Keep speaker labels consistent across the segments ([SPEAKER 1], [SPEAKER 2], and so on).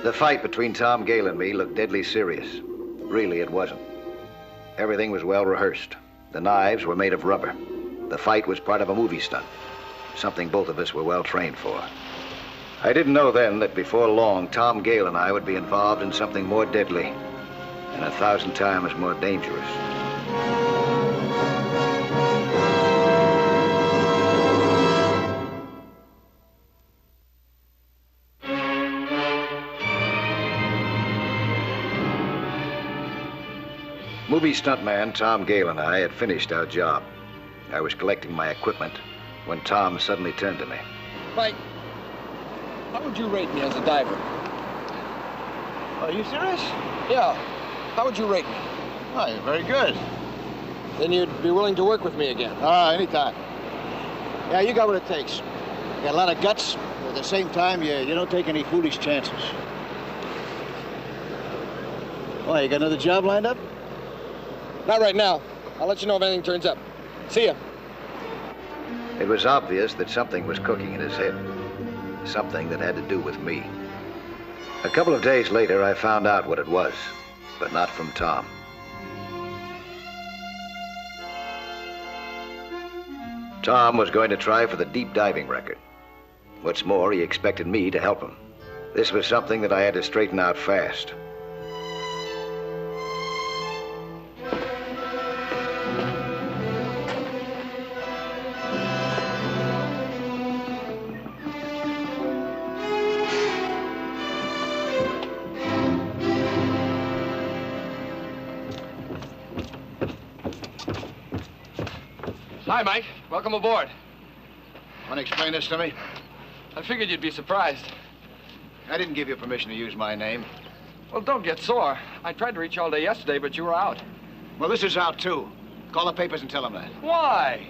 [SPEAKER 1] The fight between Tom Gale and me looked deadly serious. Really, it wasn't. Everything was well rehearsed. The knives were made of rubber. The fight was part of a movie stunt, something both of us were well trained for. I didn't know then that before long, Tom Gale and I would be involved in something more deadly and 1,000 times more dangerous. Movie stuntman Tom Gale and I had finished our job. I was collecting my equipment when Tom suddenly turned to me.
[SPEAKER 2] Mike, how would you rate me as a diver?
[SPEAKER 3] Are you serious?
[SPEAKER 2] Yeah. How would you rate me?
[SPEAKER 3] Oh, you're very good.
[SPEAKER 2] Then you'd be willing to work with me again.
[SPEAKER 3] Anytime. Yeah, you got what it takes. You got a lot of guts, but at the same time, you don't take any foolish chances. Why, you got another job lined up?
[SPEAKER 2] Not right now. I'll let you know if anything turns up. See ya.
[SPEAKER 1] It was obvious that something was cooking in his head. Something that had to do with me. A couple of days later, I found out what it was, but not from Tom. Tom was going to try for the deep diving record. What's more, he expected me to help him. This was something that I had to straighten out fast.
[SPEAKER 2] Hi, Mike. Welcome aboard.
[SPEAKER 3] Want to explain this to me?
[SPEAKER 2] I figured you'd be surprised.
[SPEAKER 3] I didn't give you permission to use my name.
[SPEAKER 2] Well, don't get sore. I tried to reach you all day yesterday, but you were out.
[SPEAKER 3] Well, this is out, too. Call the papers and tell them that.
[SPEAKER 2] Why?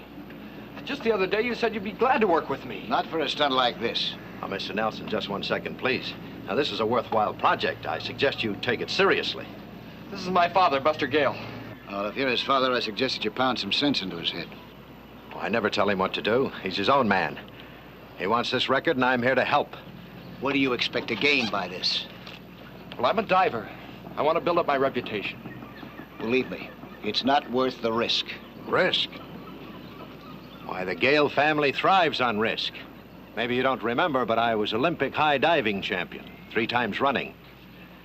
[SPEAKER 2] Just the other day, you said you'd be glad to work with me.
[SPEAKER 3] Not for a stunt like this.
[SPEAKER 4] Now, Mr. Nelson, just 1 second, please. Now, this is a worthwhile project. I suggest you take it seriously.
[SPEAKER 2] This is my father, Buster Gale.
[SPEAKER 3] Well, if you're his father, I suggest that you pound some sense into his head.
[SPEAKER 4] Oh, I never tell him what to do. He's his own man. He wants this record, and I'm here to help.
[SPEAKER 3] What do you expect to gain by this?
[SPEAKER 2] Well, I'm a diver. I want to build up my reputation.
[SPEAKER 3] Believe me, it's not worth the risk.
[SPEAKER 4] Risk? Why, the Gale family thrives on risk. Maybe you don't remember, but I was Olympic high diving champion 3 times running.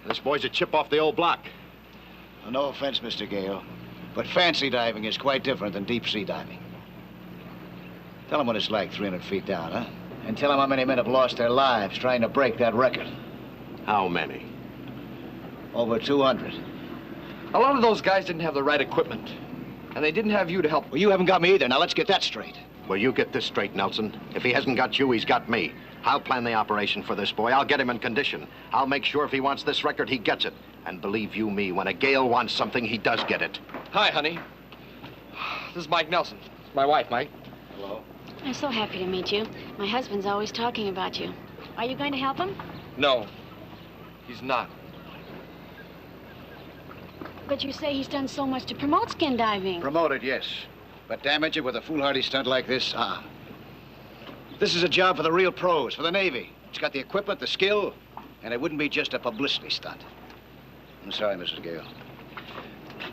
[SPEAKER 4] This boy's a chip off the old block.
[SPEAKER 3] Well, no offense, Mr. Gale, but fancy diving is quite different than deep sea diving. Tell them what it's like 300 feet down, huh? And tell them how many men have lost their lives trying to break that record.
[SPEAKER 4] How many?
[SPEAKER 3] Over 200.
[SPEAKER 2] A lot of those guys didn't have the right equipment, and they didn't have you to help.
[SPEAKER 3] Well, you haven't got me either. Now, let's get that straight.
[SPEAKER 4] Well, you get this straight, Nelson. If he hasn't got you, he's got me. I'll plan the operation for this boy. I'll get him in condition. I'll make sure if he wants this record, he gets it. And believe you me, when a Gale wants something, he does get it.
[SPEAKER 2] Hi, honey. This is Mike Nelson. It's my wife, Mike.
[SPEAKER 3] Hello.
[SPEAKER 5] I'm so happy to meet you. My husband's always talking about you. Are you going to help him?
[SPEAKER 2] No, he's not.
[SPEAKER 5] But you say he's done so much to promote skin diving.
[SPEAKER 3] Promote it, yes. But damage it with a foolhardy stunt like this, This is a job for the real pros, for the Navy. It's got the equipment, the skill, and it wouldn't be just a publicity stunt. I'm sorry, Mrs. Gale.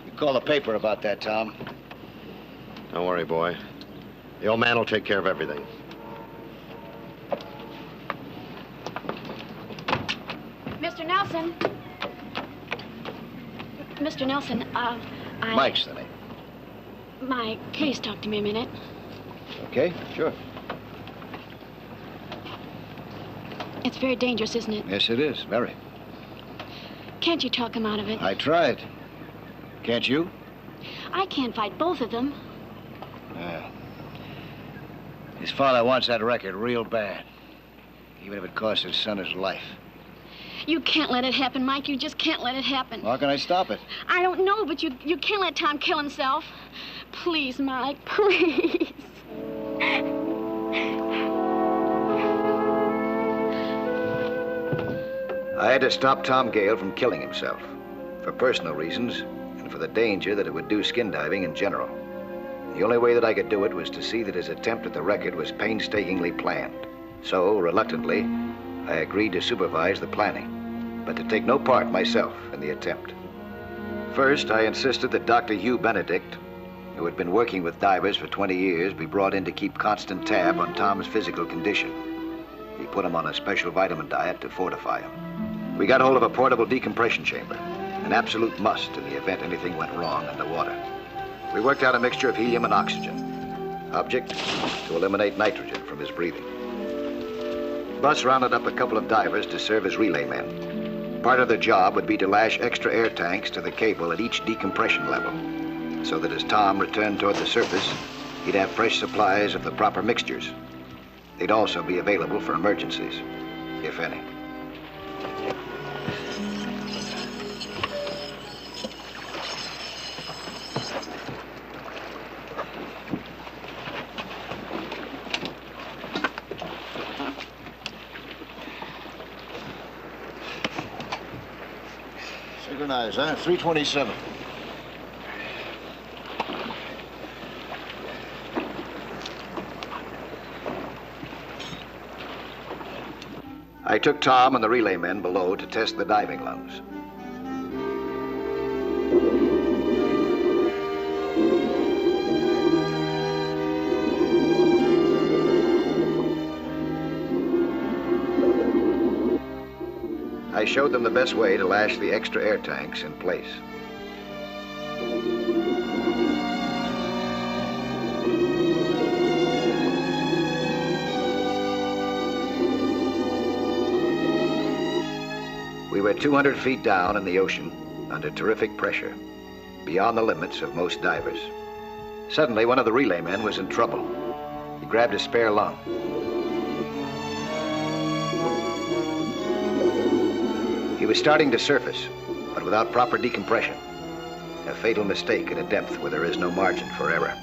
[SPEAKER 3] You call the paper about that, Tom.
[SPEAKER 4] Don't worry, boy. The old man will take care of everything.
[SPEAKER 5] Mr. Nelson. Mr. Nelson,
[SPEAKER 3] Mike's the name.
[SPEAKER 5] Mike, please talk to me a minute.
[SPEAKER 3] Okay, sure.
[SPEAKER 5] It's very dangerous, isn't it?
[SPEAKER 3] Yes, it is. Very.
[SPEAKER 5] Can't you talk him out of it?
[SPEAKER 3] I tried. Can't you?
[SPEAKER 5] I can't fight both of them.
[SPEAKER 3] Yeah. His father wants that record real bad, even if it costs his son his life.
[SPEAKER 5] You can't let it happen, Mike. You just can't let it happen.
[SPEAKER 3] How can I stop it?
[SPEAKER 5] I don't know, but you can't let Tom kill himself. Please, Mike, please.
[SPEAKER 1] I had to stop Tom Gale from killing himself, for personal reasons and for the danger that it would do skin diving in general. The only way that I could do it was to see that his attempt at the record was painstakingly planned. So, reluctantly, I agreed to supervise the planning, but to take no part myself in the attempt. First, I insisted that Dr. Hugh Benedict, who had been working with divers for 20 years, be brought in to keep constant tab on Tom's physical condition. He put him on a special vitamin diet to fortify him. We got hold of a portable decompression chamber, an absolute must in the event anything went wrong in the water. We worked out a mixture of helium and oxygen. Object, to eliminate nitrogen from his breathing. Bus rounded up a couple of divers to serve as relay men. Part of their job would be to lash extra air tanks to the cable at each decompression level, so that as Tom returned toward the surface, he'd have fresh supplies of the proper mixtures. They'd also be available for emergencies, if any.
[SPEAKER 3] Synchronize, huh? 327.
[SPEAKER 1] I took Tom and the relay men below to test the diving lungs. I showed them the best way to lash the extra air tanks in place. We were 200 feet down in the ocean under terrific pressure, beyond the limits of most divers. Suddenly, one of the relay men was in trouble. He grabbed a spare lung. He was starting to surface, but without proper decompression. A fatal mistake at a depth where there is no margin for error.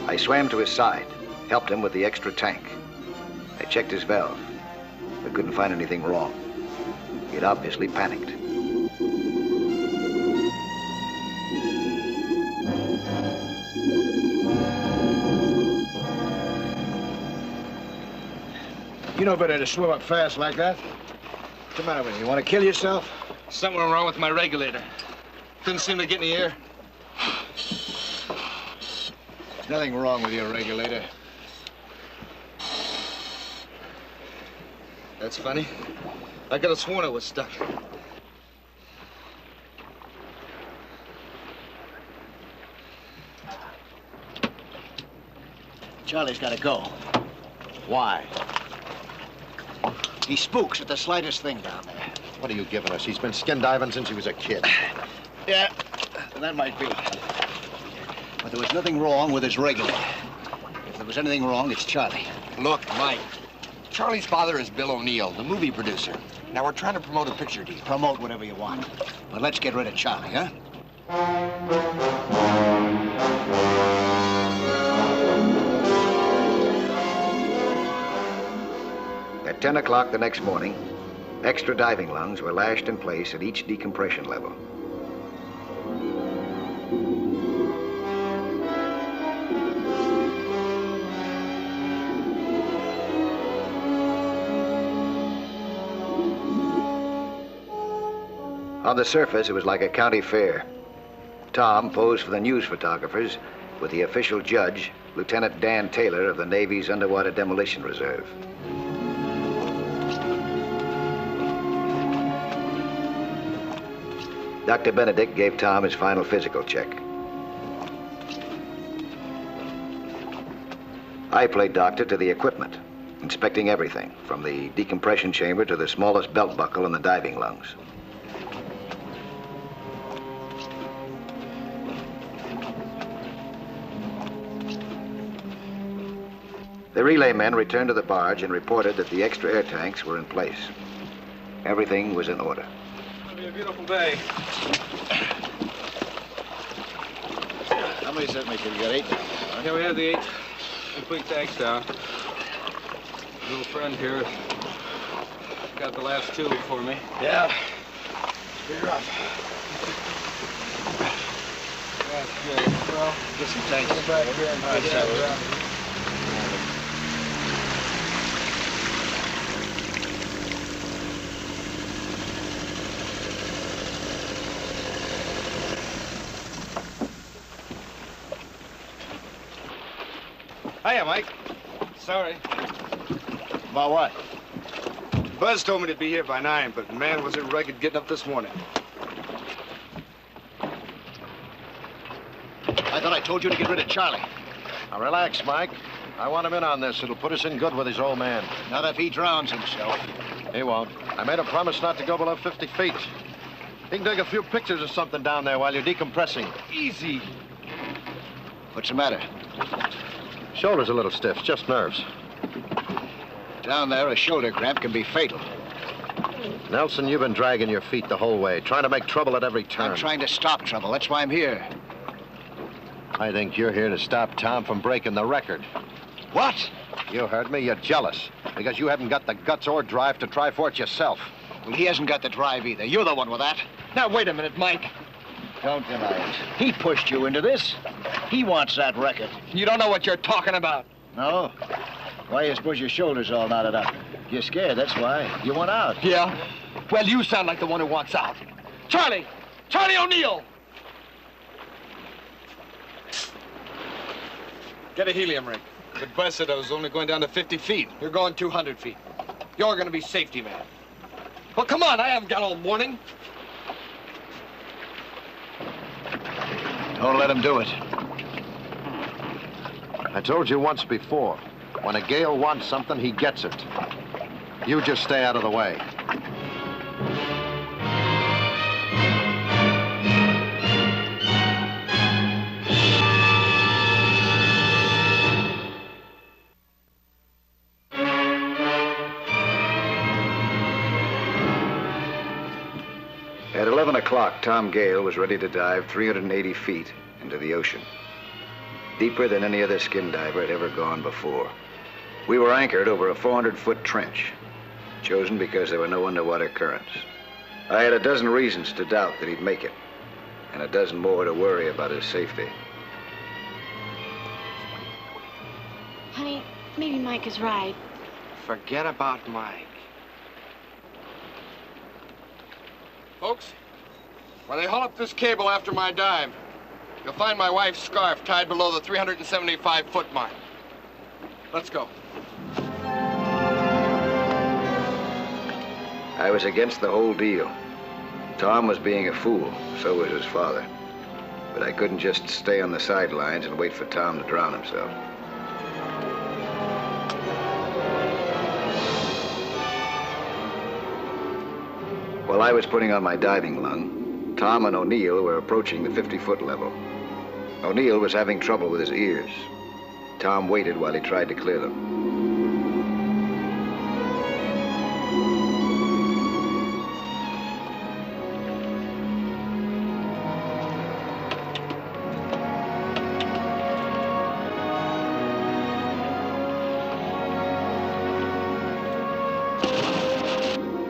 [SPEAKER 1] I swam to his side, helped him with the extra tank. I checked his valve, but couldn't find anything wrong. He had obviously panicked.
[SPEAKER 3] You know better to swim up fast like that. What's the matter with you? You want to kill yourself?
[SPEAKER 2] Something wrong with my regulator. Didn't seem to get any air.
[SPEAKER 3] There's nothing wrong with your regulator.
[SPEAKER 2] That's funny. I could have sworn it was stuck.
[SPEAKER 3] Charlie's got to go.
[SPEAKER 4] Why?
[SPEAKER 3] He spooks at the slightest thing down there.
[SPEAKER 4] What are you giving us? He's been skin diving since he was a kid.
[SPEAKER 3] Yeah, that might be. But there was nothing wrong with his regulator. If there was anything wrong, it's Charlie.
[SPEAKER 6] Look, Mike, Charlie's father is Bill O'Neill, the movie producer. Now, we're trying to promote a picture deal.
[SPEAKER 3] Promote whatever you want. But let's get rid of Charlie, huh?
[SPEAKER 1] At 10 o'clock the next morning, extra diving lungs were lashed in place at each decompression level. On the surface, it was like a county fair. Tom posed for the news photographers with the official judge, Lieutenant Dan Taylor of the Navy's Underwater Demolition Reserve. Dr. Benedict gave Tom his final physical check. I played doctor to the equipment, inspecting everything, from the decompression chamber to the smallest belt buckle in the diving lungs. The relay men returned to the barge and reported that the extra air tanks were in place. Everything was in order.
[SPEAKER 7] It'll be a beautiful day.
[SPEAKER 3] How many set makes it? You got 8 now. Huh?
[SPEAKER 7] Yeah, we have the 8 complete tanks down. Little friend here got the last 2 for me.
[SPEAKER 3] Yeah. Pretty rough.
[SPEAKER 7] That's good. Well,
[SPEAKER 3] Get some tanks.
[SPEAKER 7] go back here and
[SPEAKER 3] All right,
[SPEAKER 7] put
[SPEAKER 3] so-
[SPEAKER 7] that around.
[SPEAKER 6] Hiya, Mike.
[SPEAKER 7] Sorry.
[SPEAKER 3] About what?
[SPEAKER 7] Buzz told me to be here by 9, but man, was it rugged getting up this morning.
[SPEAKER 3] I thought I told you to get rid of Charlie.
[SPEAKER 4] Now, relax, Mike. I want him in on this. It'll put us in good with his old man.
[SPEAKER 3] Not if he drowns himself.
[SPEAKER 4] He won't. I made a promise not to go below 50 feet. He can take a few pictures or something down there while you're decompressing.
[SPEAKER 7] Easy.
[SPEAKER 3] What's the matter?
[SPEAKER 4] Shoulder's a little stiff, just nerves.
[SPEAKER 3] Down there, a shoulder cramp can be fatal.
[SPEAKER 4] Nelson, you've been dragging your feet the whole way, trying to make trouble at every turn.
[SPEAKER 3] I'm trying to stop trouble. That's why I'm here.
[SPEAKER 4] I think you're here to stop Tom from breaking the record.
[SPEAKER 3] What?
[SPEAKER 4] You heard me. You're jealous because you haven't got the guts or drive to try for it yourself.
[SPEAKER 3] Well, he hasn't got the drive either. You're the one with that.
[SPEAKER 2] Now, wait a minute, Mike.
[SPEAKER 3] Don't deny it. He pushed you into this. He wants that record.
[SPEAKER 2] You don't know what you're talking about.
[SPEAKER 3] No? Why you suppose your shoulders all knotted up? You're scared, that's why. You want out.
[SPEAKER 2] Yeah? Well, you sound like the one who wants out. Charlie! Charlie O'Neill!
[SPEAKER 7] Get a helium ring. But Buzz said I was only going down to 50 feet. You're going 200 feet. You're going to be safety man.
[SPEAKER 2] Well, come on, I haven't got all morning.
[SPEAKER 3] Don't let him do it.
[SPEAKER 4] I told you once before, when a Gale wants something, he gets it. You just stay out of the way.
[SPEAKER 1] At 11 o'clock, Tom Gale was ready to dive 380 feet into the ocean, deeper than any other skin diver had ever gone before. We were anchored over a 400-foot trench, chosen because there were no underwater currents. I had a dozen reasons to doubt that he'd make it, and a dozen more to worry about his safety.
[SPEAKER 5] Honey, maybe Mike is right.
[SPEAKER 6] Forget about Mike. Folks, when they haul up this cable after my dive, you'll find my wife's scarf tied below the 375-foot mark. Let's go.
[SPEAKER 1] I was against the whole deal. Tom was being a fool, so was his father. But I couldn't just stay on the sidelines and wait for Tom to drown himself. While I was putting on my diving lung, Tom and O'Neill were approaching the 50-foot level. O'Neill was having trouble with his ears. Tom waited while he tried to clear them.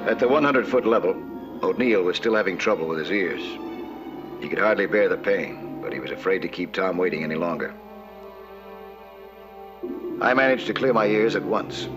[SPEAKER 1] At the 100-foot level, O'Neill was still having trouble with his ears. He could hardly bear the pain, but he was afraid to keep Tom waiting any longer. I managed to clear my ears at once.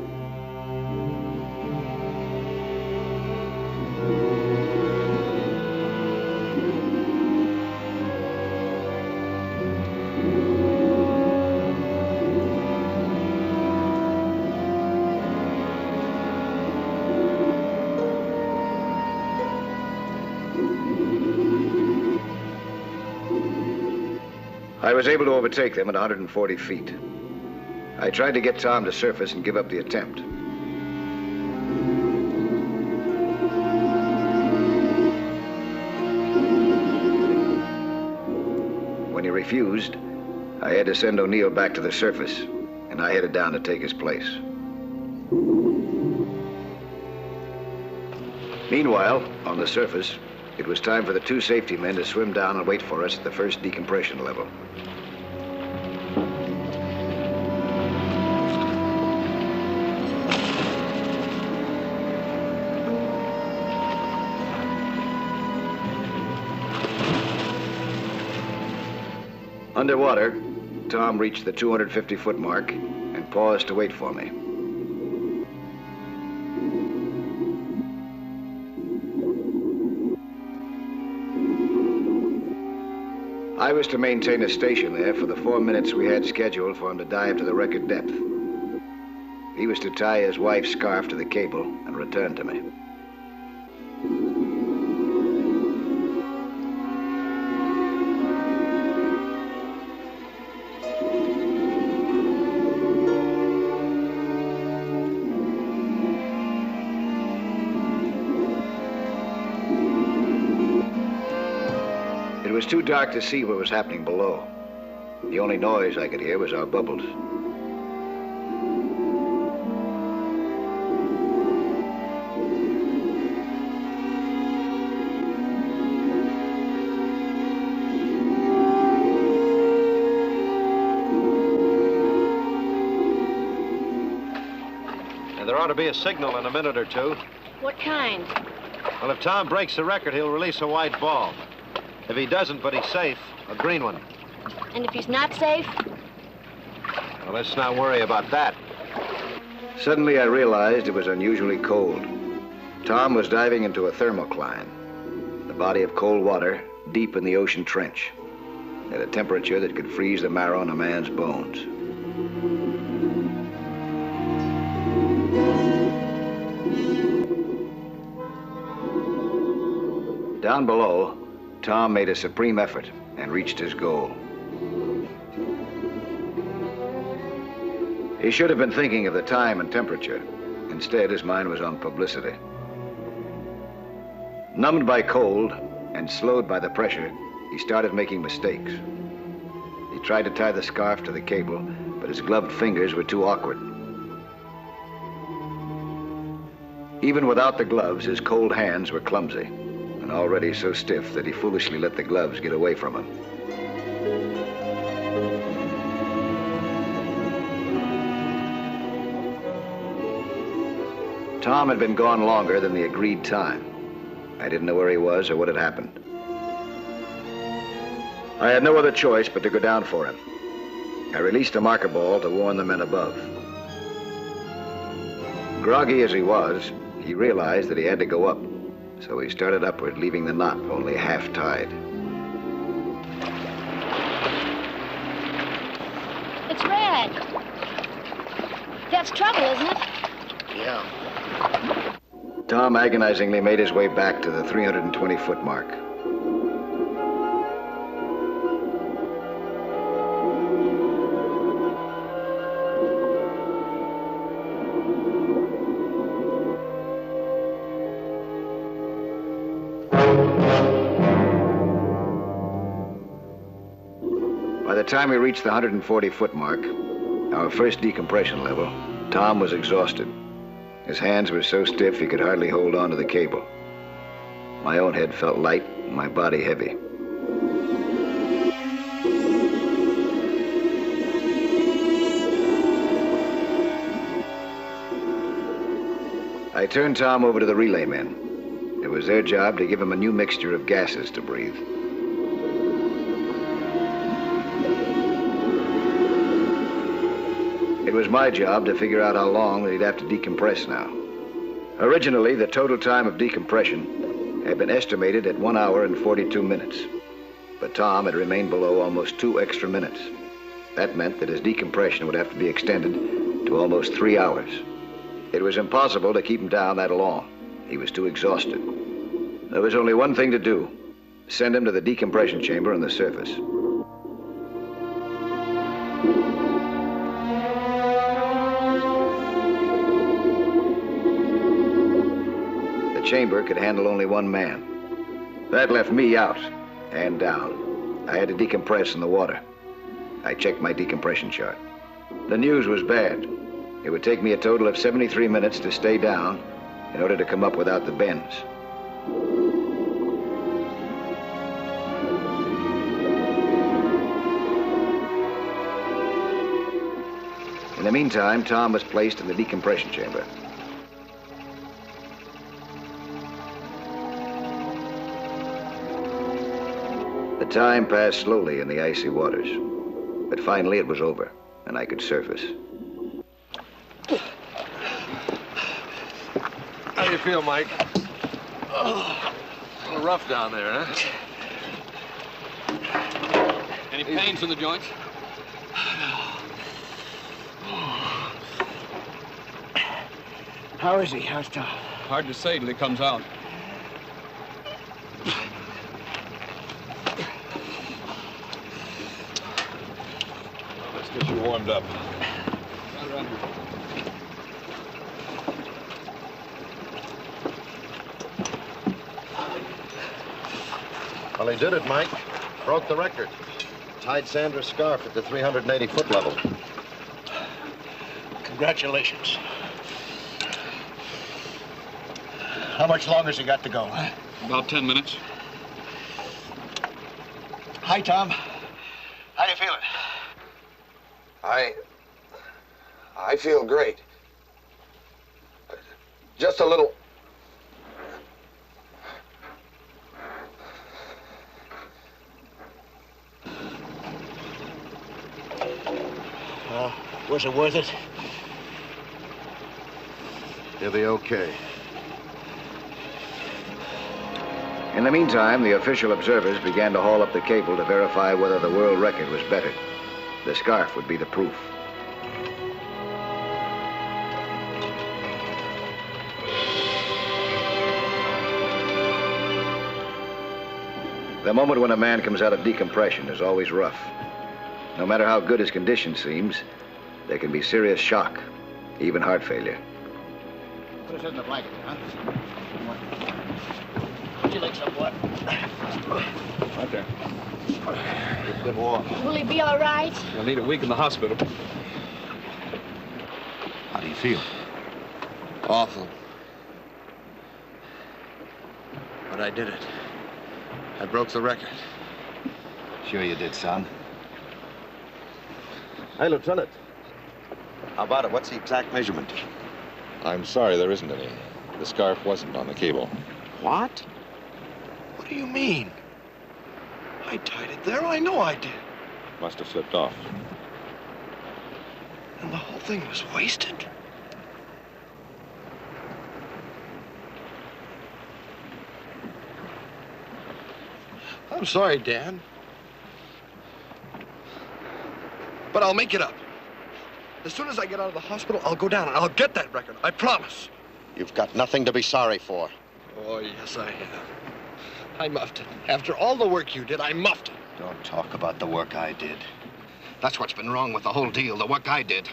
[SPEAKER 1] I was able to overtake them at 140 feet. I tried to get Tom to surface and give up the attempt. When he refused, I had to send O'Neill back to the surface and I headed down to take his place. Meanwhile, on the surface, it was time for the 2 safety men to swim down and wait for us at the first decompression level. Underwater, Tom reached the 250-foot mark and paused to wait for me. I was to maintain a station there for the 4 minutes we had scheduled for him to dive to the record depth. He was to tie his wife's scarf to the cable and return to me. It was too dark to see what was happening below. The only noise I could hear was our bubbles.
[SPEAKER 4] Now, there ought to be a signal in a minute or two.
[SPEAKER 5] What kind?
[SPEAKER 4] Well, if Tom breaks the record, he'll release a white ball. If he doesn't, but he's safe, a green one.
[SPEAKER 5] And if he's not safe?
[SPEAKER 4] Well, let's not worry about that.
[SPEAKER 1] Suddenly, I realized it was unusually cold. Tom was diving into a thermocline, the body of cold water deep in the ocean trench, at a temperature that could freeze the marrow in a man's bones. Down below, Tom made a supreme effort and reached his goal. He should have been thinking of the time and temperature. Instead, his mind was on publicity. Numbed by cold and slowed by the pressure, he started making mistakes. He tried to tie the scarf to the cable, but his gloved fingers were too awkward. Even without the gloves, his cold hands were clumsy, and already so stiff that he foolishly let the gloves get away from him. Tom had been gone longer than the agreed time. I didn't know where he was or what had happened. I had no other choice but to go down for him. I released a marker ball to warn the men above. Groggy as he was, he realized that he had to go up. So he started upward, leaving the knot only half tied.
[SPEAKER 5] It's red. That's trouble, isn't it?
[SPEAKER 1] Yeah. Tom agonizingly made his way back to the 320-foot mark. By the time we reached the 140-foot mark, our first decompression level, Tom was exhausted. His hands were so stiff he could hardly hold on to the cable. My own head felt light and my body heavy. I turned Tom over to the relay men. It was their job to give him a new mixture of gases to breathe. It was my job to figure out how long he'd have to decompress now. Originally, the total time of decompression had been estimated at 1 hour and 42 minutes. But Tom had remained below almost 2 extra minutes. That meant that his decompression would have to be extended to almost 3 hours. It was impossible to keep him down that long. He was too exhausted. There was only one thing to do: send him to the decompression chamber on the surface. The chamber could handle only one man. That left me out and down. I had to decompress in the water. I checked my decompression chart. The news was bad. It would take me a total of 73 minutes to stay down in order to come up without the bends. In the meantime, Tom was placed in the decompression chamber. The time passed slowly in the icy waters, but finally it was over, and I could surface.
[SPEAKER 6] How do you feel, Mike? Oh, a little rough down there, huh? Any pains in the joints?
[SPEAKER 3] How is he? How's Tom?
[SPEAKER 7] Hard to say till he comes out.
[SPEAKER 6] Let's get you warmed up.
[SPEAKER 4] Well, he did it, Mike. Broke the record. Tied Sandra's scarf at the 380-foot level.
[SPEAKER 3] Congratulations. How much longer has he got to go?
[SPEAKER 7] About 10 minutes.
[SPEAKER 3] Hi, Tom. How you feeling?
[SPEAKER 6] I feel great. Just a little.
[SPEAKER 3] Was it worth it?
[SPEAKER 4] He'll be okay.
[SPEAKER 1] In the meantime, the official observers began to haul up the cable to verify whether the world record was better. The scarf would be the proof. The moment when a man comes out of decompression is always rough. No matter how good his condition seems, there can be serious shock, even heart failure.
[SPEAKER 3] Put us in the blanket, huh? Would you like some water?
[SPEAKER 7] Right there.
[SPEAKER 4] Good walk.
[SPEAKER 5] Will he be all right?
[SPEAKER 7] You'll need a week in the hospital.
[SPEAKER 4] How do you feel?
[SPEAKER 6] Awful. But I did it. I broke the record.
[SPEAKER 1] Sure you did, son.
[SPEAKER 4] Hey, Lieutenant. How about it? What's the exact measurement?
[SPEAKER 8] I'm sorry, there isn't any. The scarf wasn't on the cable.
[SPEAKER 4] What?
[SPEAKER 6] What do you mean? I tied it there. I know I did.
[SPEAKER 8] Must have slipped off.
[SPEAKER 6] And the whole thing was wasted? I'm sorry, Dan. But I'll make it up. As soon as I get out of the hospital, I'll go down and I'll get that record. I promise.
[SPEAKER 4] You've got nothing to be sorry for.
[SPEAKER 6] Oh, yes, I have. I muffed it. After all the work you did, I muffed it.
[SPEAKER 4] Don't talk about the work I did.
[SPEAKER 3] That's what's been wrong with the whole deal, the work I did.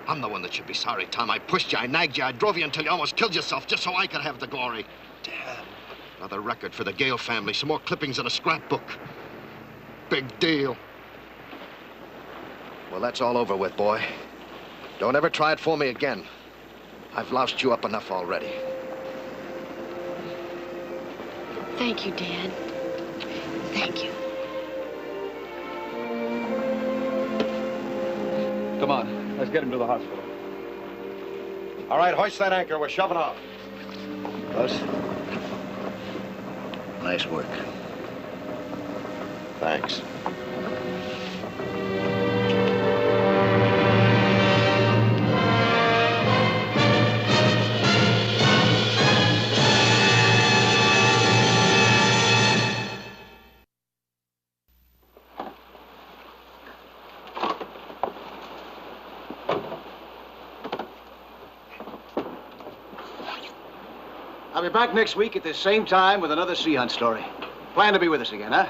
[SPEAKER 3] I'm the one that should be sorry, Tom. I pushed you, I nagged you, I drove you until you almost killed yourself just so I could have the glory.
[SPEAKER 6] Dad.
[SPEAKER 3] Another record for the Gale family, some more clippings in a scrapbook. Big deal. Well, that's all over with, boy. Don't ever try it for me again. I've loused you up enough already.
[SPEAKER 5] Thank you, Dad. Thank you.
[SPEAKER 7] Come on, let's get him to the hospital.
[SPEAKER 4] All right, hoist that anchor. We're shoving off.
[SPEAKER 1] Buzz? Nice work.
[SPEAKER 4] Thanks.
[SPEAKER 3] I'll be back next week at the same time with another sea hunt story. Plan to be with us again, huh?